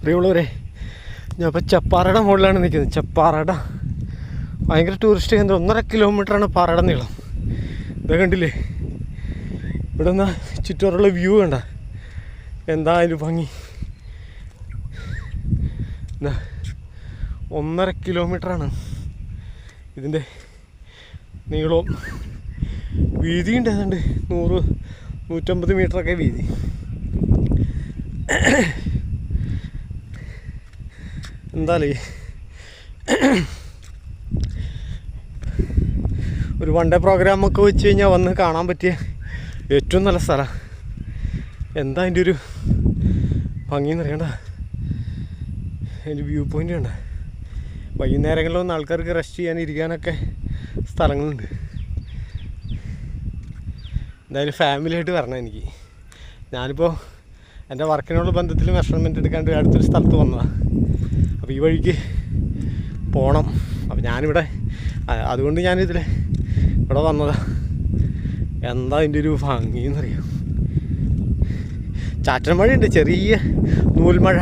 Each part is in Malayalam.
പ്രിയമുള്ളവരെ, ഞാൻ ഇപ്പോൾ ചപ്പാറയുടെ മുകളിലാണ് നിൽക്കുന്നത്. ചപ്പാറയുടെ ഭയങ്കര ടൂറിസ്റ്റ് കേന്ദ്രം. 1.5 കിലോമീറ്ററാണ് പാറയുടെ നീളം. ഇതൊക്കെ കണ്ടില്ലേ? ഇവിടെ നിന്ന് ചുറ്റോറുള്ള വ്യൂ കണ്ട എന്തായാലും ഭംഗി. 1.5 കിലോമീറ്ററാണ് ഇതിൻ്റെ നീളവും. വീതിയുണ്ട് ഏതാണ്ട് 100-150 മീറ്ററൊക്കെ വീതി. എന്തായാലേ ഒരു വൺ ഡേ പ്രോഗ്രാമൊക്കെ വെച്ച് കഴിഞ്ഞാൽ വന്ന് കാണാൻ പറ്റിയ ഏറ്റവും നല്ല സ്ഥലമാണ്. എന്താ അതിൻ്റെ ഒരു ഭംഗിയെന്ന് അറിയണ്ട. അതിൻ്റെ വ്യൂ പോയിൻ്റ് ഉണ്ട്. വൈകുന്നേരങ്ങളിലൊന്നും ആൾക്കാർക്ക് റെസ്റ്റ് ചെയ്യാനിരിക്കാനൊക്കെ സ്ഥലങ്ങളുണ്ട്. എന്തായാലും ഫാമിലിയായിട്ട് വരണം എനിക്ക്. ഞാനിപ്പോൾ എൻ്റെ വർക്കിനുള്ള ബന്ധത്തിൽ മെഷർമെൻറ്റ് എടുക്കാണ്ട് അടുത്തൊരു സ്ഥലത്ത് വന്നതാണ്. അപ്പോൾ ഈ വഴിക്ക് പോകണം. അപ്പോൾ ഞാനിവിടെ അതുകൊണ്ട് ഇവിടെ വന്നതാണ്. എന്താ അതിൻ്റെ ഒരു ഭംഗിയെന്നറിയാം. ചാറ്റൽ മഴയുണ്ട്, ചെറിയ നൂൽമഴ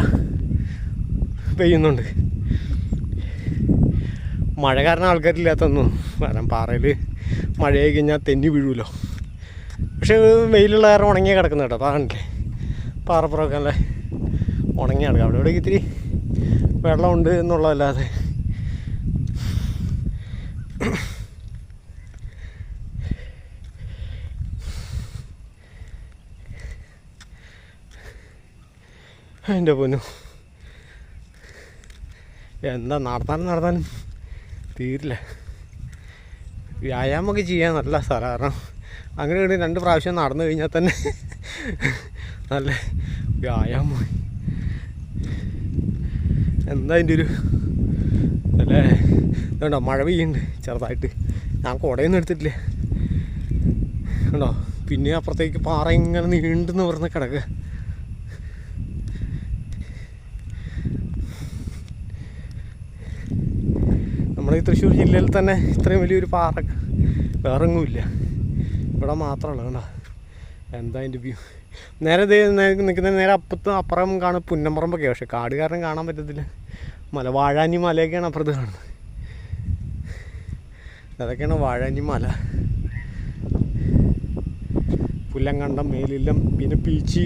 പെയ്യുന്നുണ്ട്. മഴ കാരണം ആൾക്കാരില്ലാത്തൊന്നും വരാം. പാറയിൽ മഴയായി കഴിഞ്ഞാൽ തെന്നി വീഴുമല്ലോ. പക്ഷേ വെയിലുള്ള കാരണം ഉണങ്ങിയ കിടക്കുന്ന കേട്ടോ. പാറല്ലേ, പാറപ്പുറമൊക്കെ അല്ലേ ഉണങ്ങിയ കിടക്കുക. അവിടെ ഇവിടെ ഇത്തിരി വെള്ളമുണ്ട് എന്നുള്ളതല്ലാതെ എൻ്റെ പൊന്നു എന്താ നടത്താനും തീരില്ല. വ്യായാമമൊക്കെ ചെയ്യാൻ നല്ല സ്ഥലം. കാരണം അങ്ങനെ 2 പ്രാവശ്യം നടന്നു കഴിഞ്ഞാൽ തന്നെ നല്ല വ്യായാമം. എന്താ അതിൻ്റെ ഒരു അല്ലേ? ഇതുണ്ടോ മഴ പെയ്യുന്നുണ്ട് ചെറുതായിട്ട്. ഞാൻ കുടയൊന്നും എടുത്തിട്ടില്ല കണ്ടോ. പിന്നെ അപ്പുറത്തേക്ക് പാറ ഇങ്ങനെ നീണ്ടെന്ന് പറഞ്ഞ് കിടക്കുക. നമ്മുടെ ഈ തൃശ്ശൂർ ജില്ലയിൽ തന്നെ ഇത്രയും വലിയൊരു പാറ വേറെങ്ങുമില്ല. ഇവിടെ മാത്രമല്ല കണ്ടോ. എന്താ അതിൻ്റെ വ്യൂ. നേരെ നിൽക്കുന്ന നേരെ അപ്പുറം കാണും പുന്നമ്പറമ്പൊക്കെ. പക്ഷേ കാട് കാരണം കാണാൻ പറ്റത്തില്ല. വാഴാനി മലയൊക്കെയാണ് അപ്പുറത്ത് കാണുന്നത്. അതൊക്കെയാണ് വാഴാനി മല. പുല്ലങ്കണ്ടം, മേലില്ലം, പിന്നെ പീച്ചി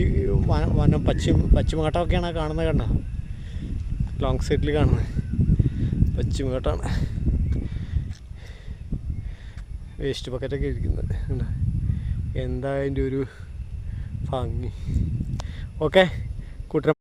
വനം, പശ്ചിമഘട്ടമൊക്കെയാണ് കാണുന്നത്. കണ്ടോ ലോങ് സൈഡിൽ കാണുന്നത് പശ്ചിമഘട്ടമാണ്. വേസ്റ്റ് ബക്കറ്റൊക്കെ ഇരിക്കുന്നത് കണ്ടോ. എന്താ അതിൻ്റെ ഒരു ഭംഗി. ഓക്കെ കൂട്ടർ.